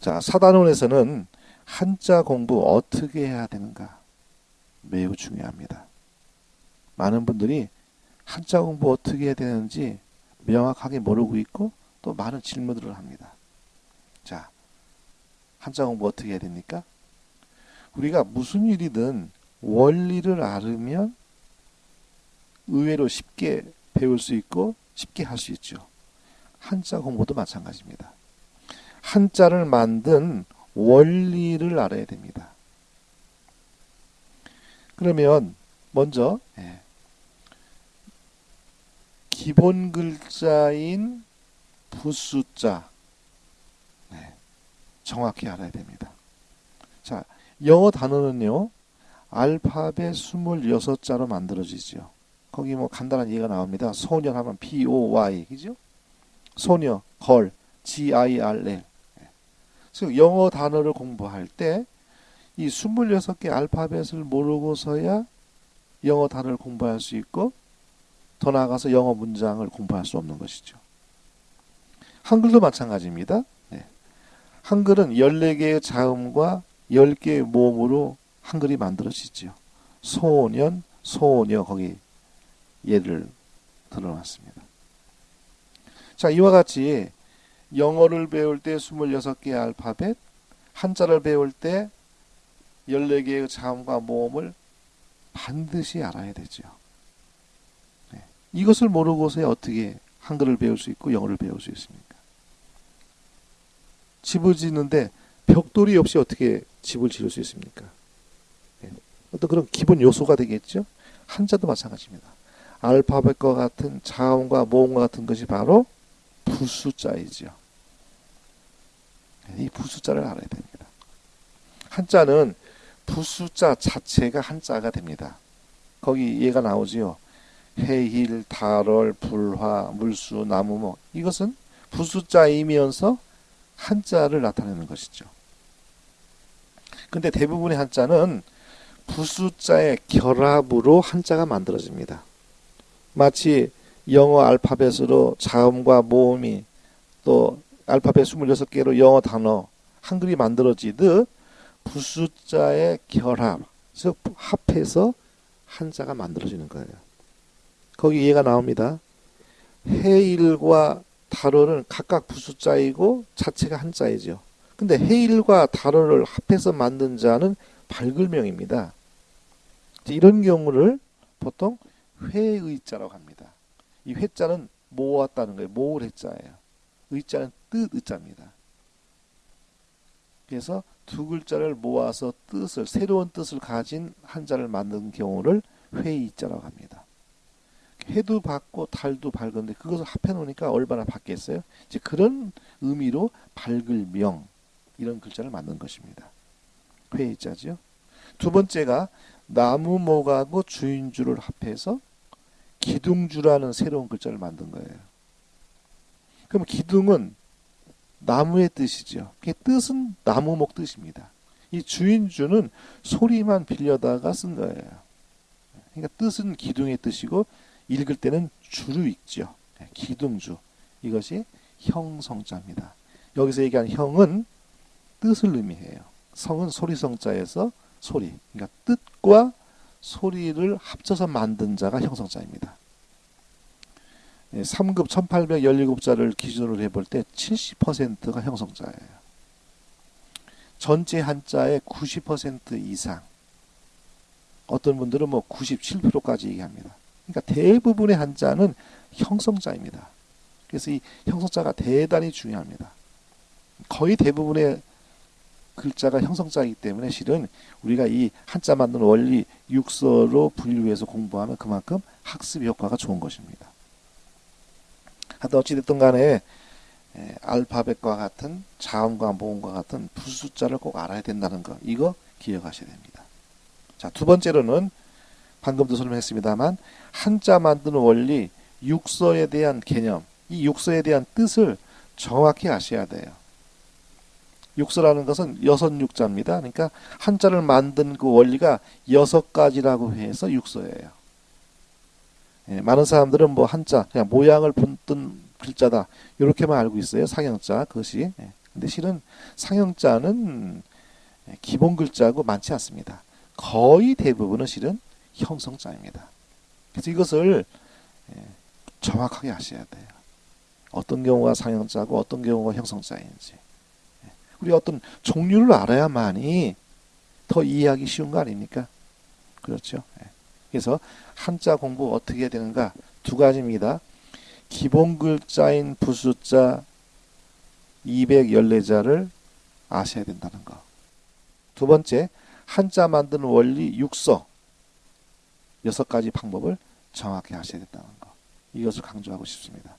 자, 사단원에서는 한자 공부 어떻게 해야 되는가? 매우 중요합니다. 많은 분들이 한자 공부 어떻게 해야 되는지 명확하게 모르고 있고 또 많은 질문들을 합니다. 자, 한자 공부 어떻게 해야 됩니까? 우리가 무슨 일이든 원리를 알으면 의외로 쉽게 배울 수 있고 쉽게 할 수 있죠. 한자 공부도 마찬가지입니다. 한자를 만든 원리를 알아야 됩니다. 그러면 먼저 기본 글자인 부숫자 정확히 알아야 됩니다. 자, 영어 단어는요, 알파벳 26자로 만들어지죠. 거기 뭐 간단한 얘기가 나옵니다. 소년 하면 BOY, 그죠? 소녀, 걸, GIRL. 그래서 영어 단어를 공부할 때 이 26개 알파벳을 모르고서야 영어 단어를 공부할 수 있고 더 나아가서 영어 문장을 공부할 수 없는 것이죠. 한글도 마찬가지입니다. 한글은 14개의 자음과 10개의 모음으로 한글이 만들어지죠. 소년, 소녀 거기 예를 들어놨습니다. 자, 이와 같이 영어를 배울 때 26개의 알파벳, 한자를 배울 때 14개의 자음과 모음을 반드시 알아야 되죠. 이것을 모르고서 어떻게 한글을 배울 수 있고 영어를 배울 수 있습니까? 집을 짓는데 벽돌이 없이 어떻게 집을 지을 수 있습니까? 어떤 그런 기본 요소가 되겠죠. 한자도 마찬가지입니다. 알파벳과 같은 자음과 모음과 같은 것이 바로 부숫자이죠. 이 부숫자를 알아야 됩니다. 한자는 부숫자 자체가 한자가 됩니다. 거기 얘가 나오지요. 해일, 달월, 불화, 물수, 나무목 이것은 부숫자이면서 한자를 나타내는 것이죠. 근데 대부분의 한자는 부숫자의 결합으로 한자가 만들어집니다. 마치 영어 알파벳으로 자음과 모음이 또 알파벳 26개로 영어 단어 한글이 만들어지듯 부숫자의 결합, 즉 합해서 한자가 만들어지는 거예요. 거기 얘가 나옵니다. 해일과 달월은 각각 부숫자이고 자체가 한자이죠. 근데 해일과 달월을 합해서 만든 자는 발글명입니다. 이런 경우를 보통 회의자라고 합니다. 이 회자는 모았다는 거예요. 모을 해자예요. 의자는 뜻 의자입니다. 그래서 두 글자를 모아서 뜻을 새로운 뜻을 가진 한자를 만든 경우를 회의자라고 합니다. 해도 밝고 달도 밝은데 그것을 합해 놓으니까 얼마나 밝겠어요? 이제 그런 의미로 발글명 이런 글자를 만든 것입니다. 회의자죠. 두 번째가 나무목하고 주인주를 합해서 기둥주라는 새로운 글자를 만든 거예요. 그럼 기둥은 나무의 뜻이죠. 그 뜻은 나무목 뜻입니다. 이 주인주는 소리만 빌려다가 쓴 거예요. 그러니까 뜻은 기둥의 뜻이고 읽을 때는 주로 읽죠. 기둥주. 이것이 형성자입니다. 여기서 얘기하는 형은 뜻을 의미해요. 성은 소리성자에서 소리. 그러니까 뜻과 소리를 합쳐서 만든 자가 형성자입니다. 3급 1817자를 기준으로 해볼 때 70%가 형성자예요. 전체 한자의 90% 이상. 어떤 분들은 뭐 97%까지 얘기합니다. 그러니까 대부분의 한자는 형성자입니다. 그래서 이 형성자가 대단히 중요합니다. 거의 대부분의 글자가 형성자이기 때문에 실은 우리가 이 한자 만드는 원리 육서로 분류해서 공부하면 그만큼 학습 효과가 좋은 것입니다. 하여튼 어찌됐든 간에 알파벳과 같은 자음과 모음과 같은 부숫자를 꼭 알아야 된다는 거 이거 기억하셔야 됩니다. 자, 두 번째로는 방금도 설명했습니다만 한자 만드는 원리 육서에 대한 개념 이 육서에 대한 뜻을 정확히 아셔야 돼요. 육서라는 것은 6육자입니다. 그러니까 한자를 만든 그 원리가 6가지라고 해서 육서예요. 많은 사람들은 뭐 한자 그냥 모양을 본뜬 글자다 이렇게만 알고 있어요. 상형자 그것이 근데 실은 상형자는 기본 글자고 많지 않습니다. 거의 대부분은 실은 형성자입니다. 그래서 이것을 정확하게 아셔야 돼요. 어떤 경우가 상형자고 어떤 경우가 형성자인지. 우리 어떤 종류를 알아야만이 더 이해하기 쉬운 거 아닙니까? 그렇죠. 그래서 한자 공부 어떻게 해야 되는가? 두 가지입니다. 기본 글자인 부수자 214자를 아셔야 된다는 거. 두 번째, 한자 만드는 원리 6서 6가지 방법을 정확히 아셔야 된다는 거. 이것을 강조하고 싶습니다.